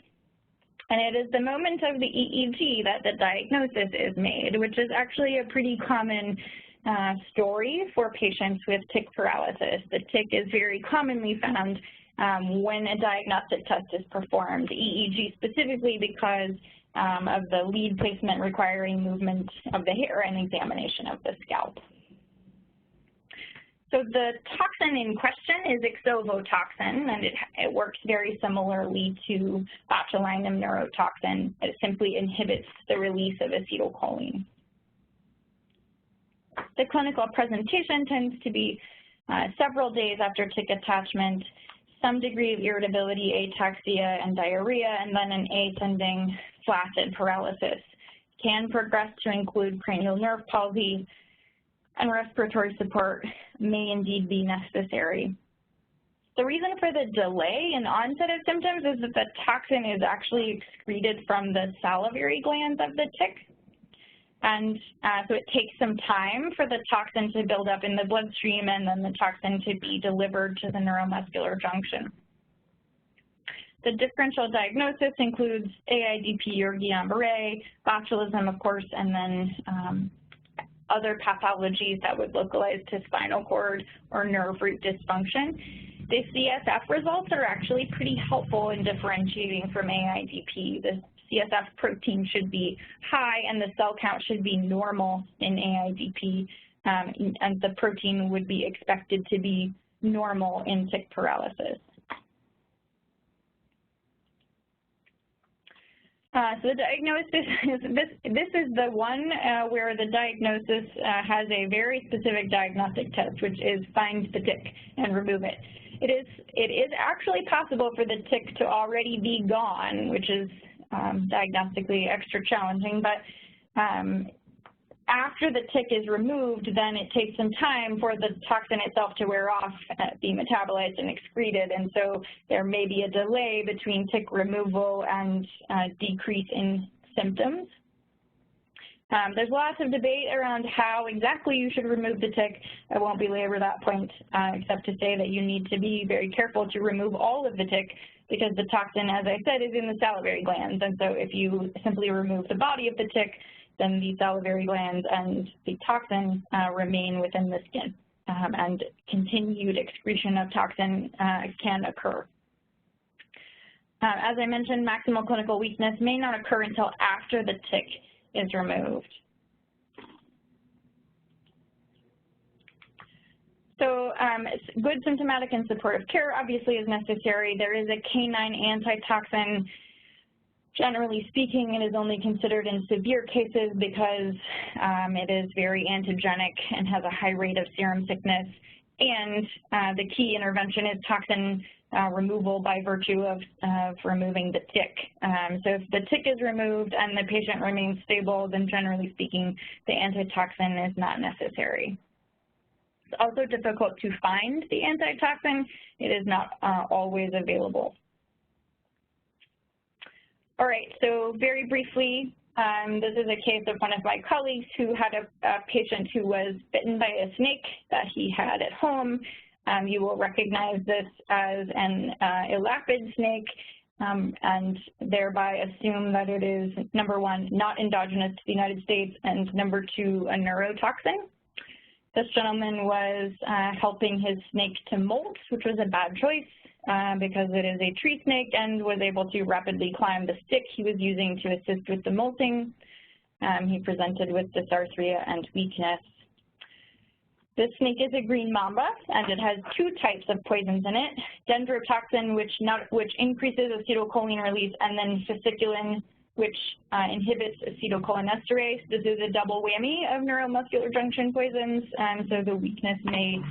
And it is the moment of the EEG that the diagnosis is made, which is actually a pretty common story for patients with tic paralysis. The tic is very commonly found when a diagnostic test is performed, EEG specifically because of the lead placement requiring movement of the hair and examination of the scalp. So the toxin in question is ixovotoxin, and it works very similarly to botulinum neurotoxin. It simply inhibits the release of acetylcholine. The clinical presentation tends to be several days after tic attachment, some degree of irritability, ataxia, and diarrhea, and then an ascending flaccid paralysis. Can progress to include cranial nerve palsy, and respiratory support may indeed be necessary. The reason for the delay in onset of symptoms is that the toxin is actually excreted from the salivary glands of the tic. And so it takes some time for the toxin to build up in the bloodstream and then the toxin to be delivered to the neuromuscular junction. The differential diagnosis includes AIDP or Guillain-Barré, botulism, of course, and then other pathologies that would localize to spinal cord or nerve root dysfunction. The CSF results are actually pretty helpful in differentiating from AIDP. The CSF protein should be high and the cell count should be normal in AIDP, and the protein would be expected to be normal in tic paralysis. So the diagnosis this is the one where the diagnosis has a very specific diagnostic test, which is find the tic and remove it. It is actually possible for the tic to already be gone, which is diagnostically extra challenging, but after the tic is removed, then it takes some time for the toxin itself to wear off, be metabolized and excreted, and so there may be a delay between tic removal and decrease in symptoms. There's lots of debate around how exactly you should remove the tic. I won't belabor that point, except to say that you need to be very careful to remove all of the tic because the toxin, as I said, is in the salivary glands, and so if you simply remove the body of the tic, then the salivary glands and the toxin remain within the skin, and continued excretion of toxin can occur. As I mentioned, maximal clinical weakness may not occur until after the tic is removed. So good symptomatic and supportive care obviously is necessary. There is a canine antitoxin. Generally speaking, it is only considered in severe cases because it is very antigenic and has a high rate of serum sickness. And the key intervention is toxin removal by virtue of removing the tick. So if the tick is removed and the patient remains stable, then generally speaking, the antitoxin is not necessary. It's also difficult to find the antitoxin. It is not always available. All right, so very briefly, this is a case of one of my colleagues who had a patient who was bitten by a snake that he had at home. You will recognize this as an elapid snake and thereby assume that it is, number one, not endogenous to the United States, and number two, a neurotoxin. This gentleman was helping his snake to molt, which was a bad choice because it is a tree snake, and was able to rapidly climb the stick he was using to assist with the molting. He presented with dysarthria and weakness. This snake is a green mamba, and it has two types of poisons in it: dendrotoxin, which increases acetylcholine release, and then fasciculin, which inhibits acetylcholinesterase. This is a double whammy of neuromuscular junction poisons, so the weakness may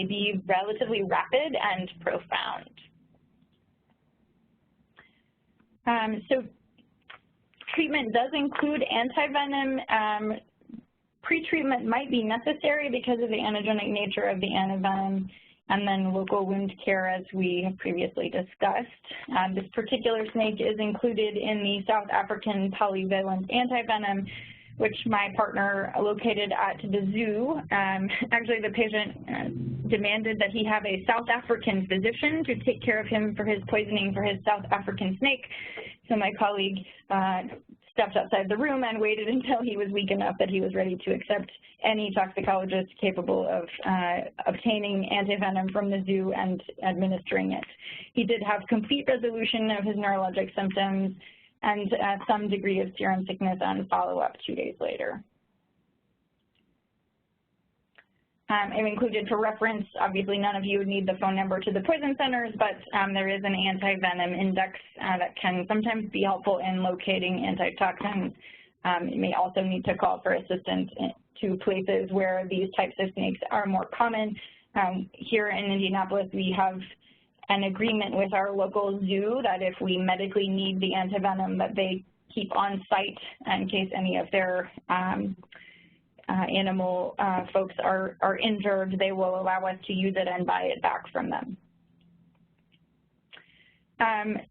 be relatively rapid and profound. So treatment does include antivenom. Pretreatment might be necessary because of the antigenic nature of the antivenom, and then local wound care, as we have previously discussed. This particular snake is included in the South African polyvalent antivenom, which my partner located at the zoo. Actually, the patient demanded that he have a South African physician to take care of him for his poisoning for his South African snake. So my colleague stepped outside the room and waited until he was weak enough that he was ready to accept any toxicologist capable of obtaining antivenom from the zoo and administering it. He did have complete resolution of his neurologic symptoms and some degree of serum sickness on follow-up 2 days later. I've included for reference, obviously none of you would need the phone number to the poison centers, but there is an antivenom index that can sometimes be helpful in locating antitoxins. You may also need to call for assistance to places where these types of snakes are more common. Here in Indianapolis, we have an agreement with our local zoo that if we medically need the antivenom, that they keep on site in case any of their animal folks are injured. They will allow us to use it and buy it back from them.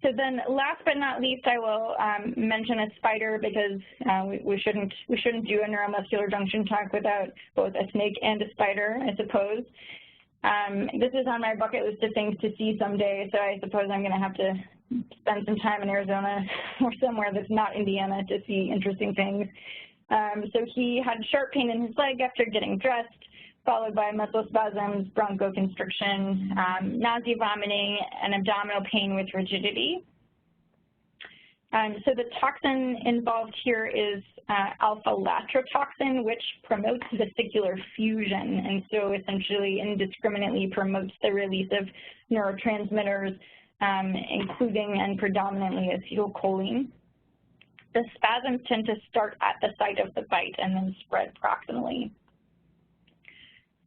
So then last but not least, I will mention a spider, because we shouldn't do a neuromuscular junction talk without both a snake and a spider, I suppose. This is on my bucket list of things to see someday, so I suppose I'm going to have to spend some time in Arizona or somewhere that's not Indiana to see interesting things. So he had sharp pain in his leg after getting dressed, followed by muscle spasms, bronchoconstriction, nausea, vomiting, and abdominal pain with rigidity. So the toxin involved here is alpha-latrotoxin, which promotes vesicular fusion, and so essentially indiscriminately promotes the release of neurotransmitters, including and predominantly acetylcholine. The spasms tend to start at the site of the bite and then spread proximally.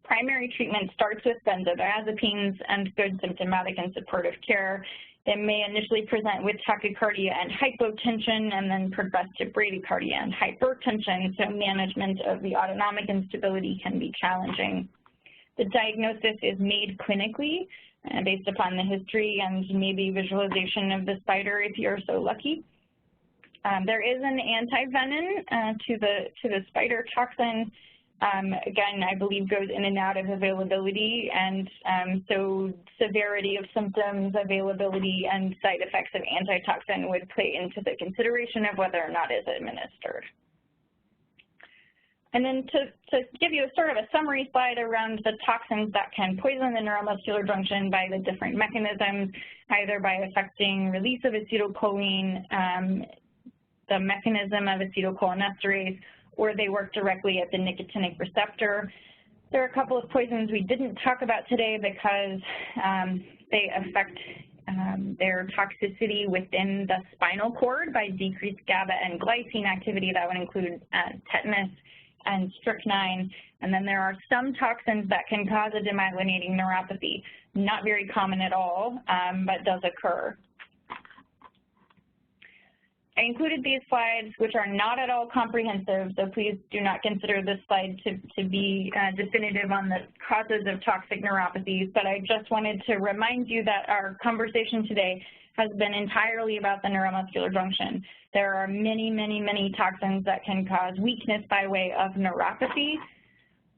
Primary treatment starts with benzodiazepines and good symptomatic and supportive care. They may initially present with tachycardia and hypotension, and then progress to bradycardia and hypertension, so management of the autonomic instability can be challenging. The diagnosis is made clinically based upon the history and maybe visualization of the spider if you're so lucky. There is an antivenom to the spider toxin. Again, I believe goes in and out of availability, and so severity of symptoms, availability, and side effects of antitoxin would play into the consideration of whether or not it's administered. And then to give you a sort of a summary slide around the toxins that can poison the neuromuscular junction by the different mechanisms, either by affecting release of acetylcholine, the mechanism of acetylcholinesterase, or they work directly at the nicotinic receptor. There are a couple of poisons we didn't talk about today because they affect their toxicity within the spinal cord by decreased GABA and glycine activity. That would include tetanus and strychnine, and And then there are some toxins that can cause a demyelinating neuropathy. Not very common at all, but does occur. I included these slides, which are not at all comprehensive, so please do not consider this slide to be definitive on the causes of toxic neuropathies, but I just wanted to remind you that our conversation today has been entirely about the neuromuscular junction. There are many, many, many toxins that can cause weakness by way of neuropathy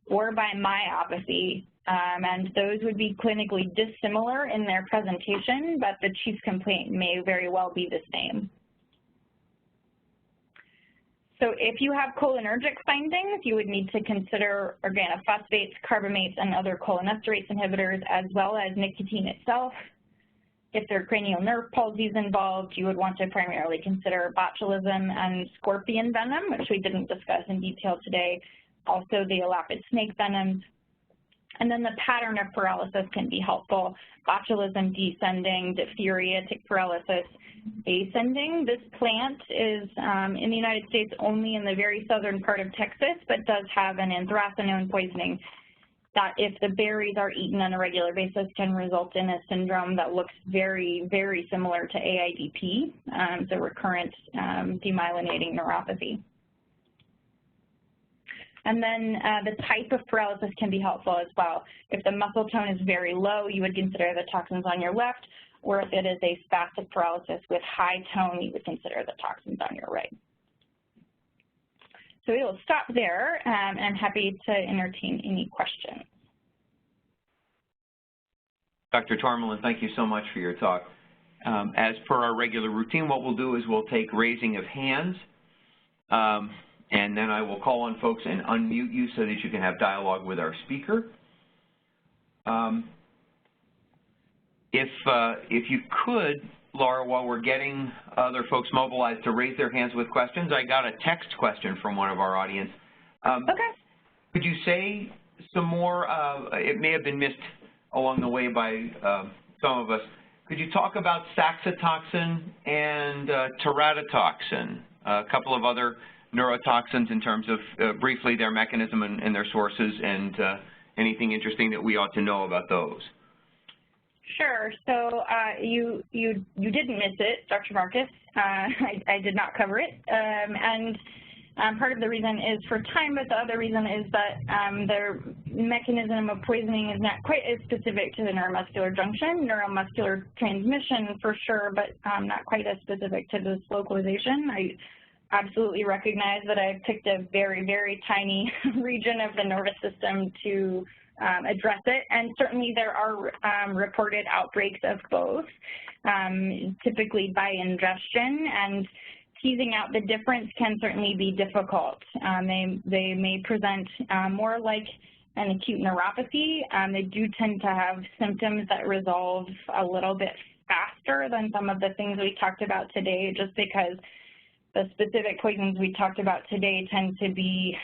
or by myopathy, and those would be clinically dissimilar in their presentation, but the chief complaint may very well be the same. So if you have cholinergic findings, you would need to consider organophosphates, carbamates, and other cholinesterase inhibitors, as well as nicotine itself. If there are cranial nerve palsies involved, you would want to primarily consider botulism and scorpion venom, which we didn't discuss in detail today, also the elapid snake venoms. And then the pattern of paralysis can be helpful. Botulism descending, diphtheria, tick paralysis ascending. This plant is in the United States only in the very southern part of Texas, but does have an anthracinone poisoning that, if the berries are eaten on a regular basis, can result in a syndrome that looks very, very similar to AIDP, so recurrent demyelinating neuropathy. And then the type of paralysis can be helpful as well. If the muscle tone is very low, you would consider the toxins on your left, or if it is a spastic paralysis with high tone, you would consider the toxins on your right. So we will stop there, and I'm happy to entertain any questions. Dr. Tormelin, thank you so much for your talk. As per our regular routine, what we'll do is we'll take raising of hands, and then I will call on folks and unmute you so that you can have dialogue with our speaker. If you could, Laura, while we're getting other folks mobilized to raise their hands with questions, I got a text question from one of our audience. Okay. Could you say some more? It may have been missed along the way by some of us. Could you talk about saxitoxin and teratotoxin, a couple of other neurotoxins in terms of briefly their mechanism and their sources, and anything interesting that we ought to know about those? Sure. So you didn't miss it, Dr. Marcus. I did not cover it, and part of the reason is for time, but the other reason is that the mechanism of poisoning is not quite as specific to the neuromuscular junction. Neuromuscular transmission for sure, but not quite as specific to this localization. I absolutely recognize that I've picked a very, very tiny region of the nervous system to address it, and certainly there are reported outbreaks of both, typically by ingestion, and teasing out the difference can certainly be difficult. They may present more like an acute neuropathy. They do tend to have symptoms that resolve a little bit faster than some of the things we talked about today, just because the specific poisons we talked about today tend to be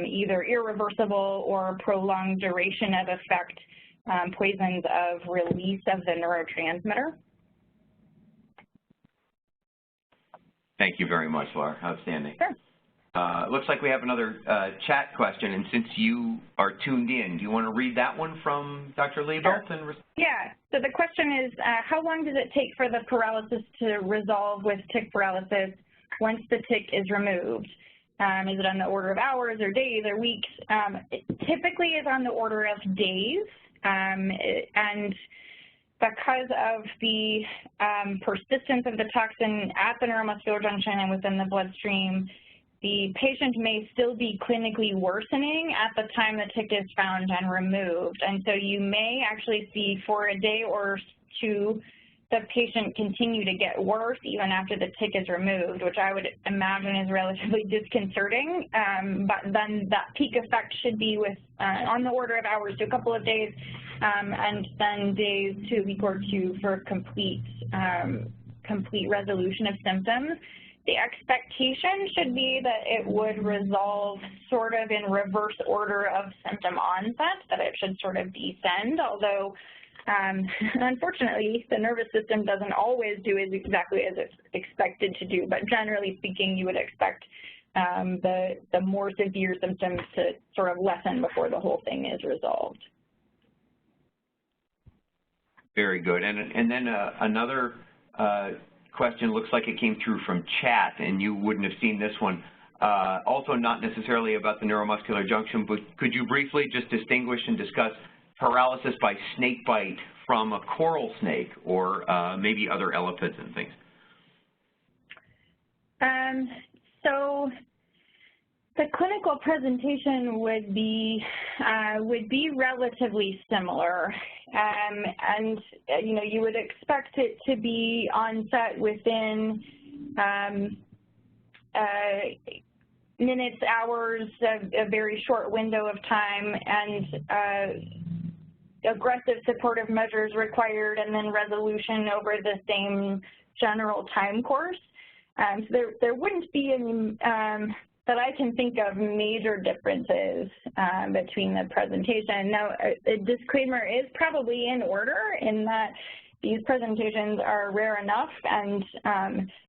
either irreversible or prolonged duration of effect poisons of release of the neurotransmitter. Thank you very much, Laura. Outstanding. Sure. Looks like we have another chat question, and since you are tuned in, do you want to read that one from Dr. Liebelt? Sure. Yeah. So the question is, how long does it take for the paralysis to resolve with tick paralysis once the tick is removed? Is it on the order of hours or days or weeks? It typically is on the order of days, and because of the persistence of the toxin at the neuromuscular junction and within the bloodstream, the patient may still be clinically worsening at the time the tick is found and removed. And so you may actually see for a day or two the patient continue to get worse even after the tick is removed, which I would imagine is relatively disconcerting. But then that peak effect should be with on the order of hours to a couple of days, and then days to a week or two for complete resolution of symptoms. The expectation should be that it would resolve sort of in reverse order of symptom onset, that it should sort of descend, although unfortunately, the nervous system doesn't always do exactly as it's expected to do, but generally speaking, you would expect the more severe symptoms to sort of lessen before the whole thing is resolved. Very good. And then another question looks like it came through from chat, and you wouldn't have seen this one. Also not necessarily about the neuromuscular junction, but could you briefly just distinguish and discuss paralysis by snake bite from a coral snake or maybe other elephants and things? So the clinical presentation would be relatively similar, and you know, you would expect it to be onset within minutes, hours, a very short window of time, and aggressive supportive measures required, and then resolution over the same general time course. So there wouldn't be any, that I can think of, major differences between the presentation. Now, a disclaimer is probably in order in that these presentations are rare enough, and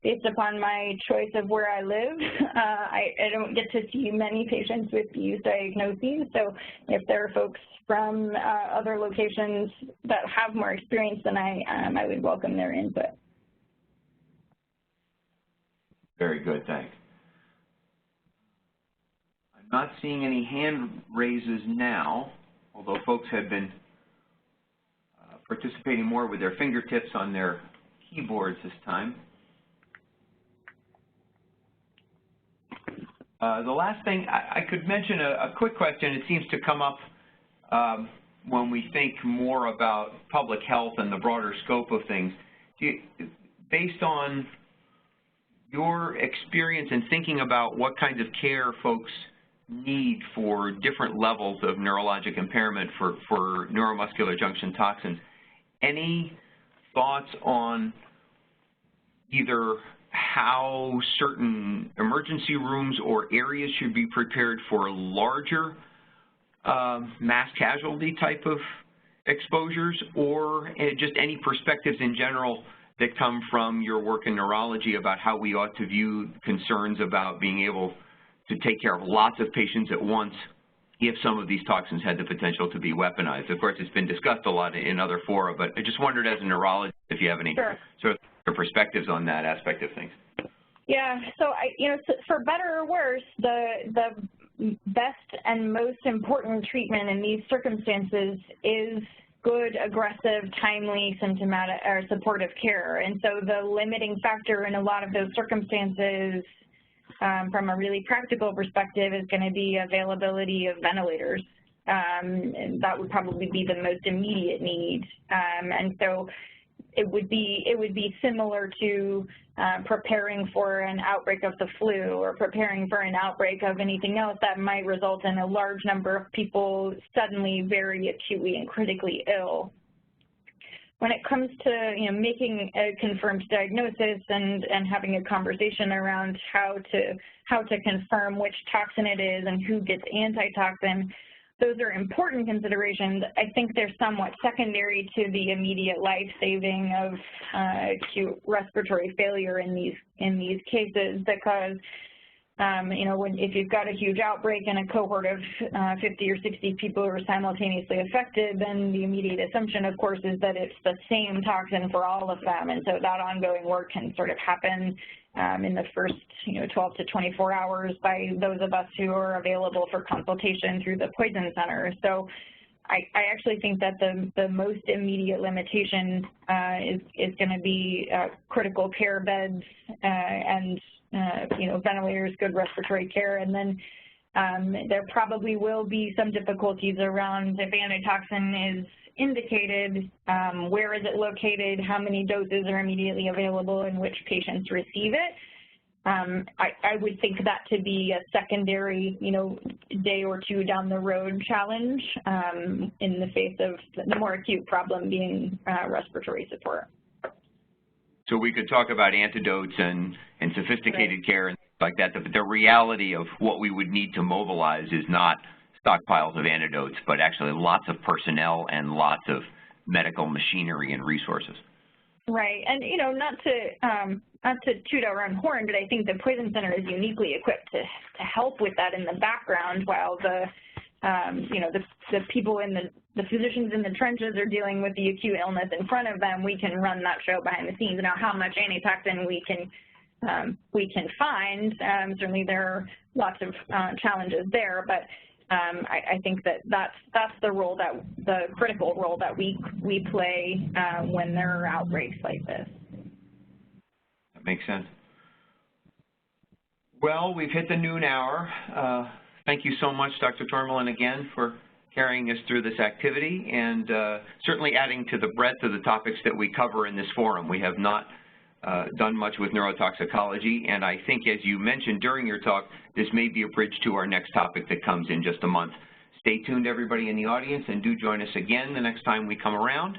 based upon my choice of where I live, I don't get to see many patients with these diagnoses. So if there are folks from other locations that have more experience than I would welcome their input. Very good, thanks. I'm not seeing any hand raises now, although folks have been participating more with their fingertips on their keyboards this time. The last thing, I could mention a quick question. It seems to come up when we think more about public health and the broader scope of things. Based on your experience in thinking about what kinds of care folks need for different levels of neurologic impairment for neuromuscular junction toxins, any thoughts on either how certain emergency rooms or areas should be prepared for larger mass casualty type of exposures, or just any perspectives in general that come from your work in neurology about how we ought to view concerns about being able to take care of lots of patients at once if some of these toxins had the potential to be weaponized. Of course, it's been discussed a lot in other fora, but I just wondered as a neurologist if you have any sort of perspectives on that aspect of things. Yeah, so for better or worse, the best and most important treatment in these circumstances is good, aggressive, timely, symptomatic or supportive care. And so the limiting factor in a lot of those circumstances from a really practical perspective is going to be availability of ventilators. And that would probably be the most immediate need. And so it would be similar to preparing for an outbreak of the flu or preparing for an outbreak of anything else that might result in a large number of people suddenly very acutely and critically ill. When it comes to making a confirmed diagnosis and having a conversation around how to confirm which toxin it is and who gets antitoxin, those are important considerations. I think they're somewhat secondary to the immediate life-saving of acute respiratory failure in these cases, because if you've got a huge outbreak in a cohort of 50 or 60 people who are simultaneously affected, then the immediate assumption, of course, is that it's the same toxin for all of them, and so that ongoing work can sort of happen in the first 12 to 24 hours by those of us who are available for consultation through the poison center. So I actually think that the most immediate limitation is going to be critical care beds and ventilators, good respiratory care, and then there probably will be some difficulties around if antitoxin is indicated, where is it located, how many doses are immediately available, and which patients receive it. I would think that to be a secondary, day or two down the road challenge in the face of the more acute problem being respiratory support. So we could talk about antidotes and sophisticated care and things like that, but the reality of what we would need to mobilize is not stockpiles of antidotes, but actually lots of personnel and lots of medical machinery and resources. Right, and you know, not to toot our own horn, but I think the Poison Center is uniquely equipped to help with that in the background, while the you know, the people in the physicians in the trenches are dealing with the acute illness in front of them. We can run that show behind the scenes. Now, how much antitoxin we can find, certainly there are lots of challenges there, but I think that's the role the critical role that we play when there are outbreaks like this. That makes sense. Well, we've hit the noon hour. Thank you so much, Dr. Tourmalin, again, for carrying us through this activity and certainly adding to the breadth of the topics that we cover in this forum. We have not done much with neurotoxicology, and I think, as you mentioned during your talk, this may be a bridge to our next topic that comes in just a month. Stay tuned, everybody in the audience, and do join us again the next time we come around.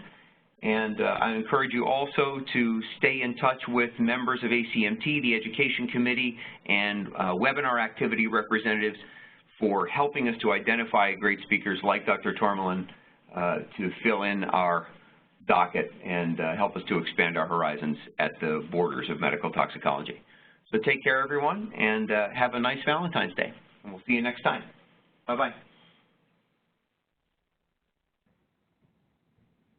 And I encourage you also to stay in touch with members of ACMT, the Education Committee, and webinar activity representatives for helping us to identify great speakers like Dr. Tourmalin to fill in our docket and help us to expand our horizons at the borders of medical toxicology. So take care, everyone, and have a nice Valentine's Day. And we'll see you next time. Bye-bye.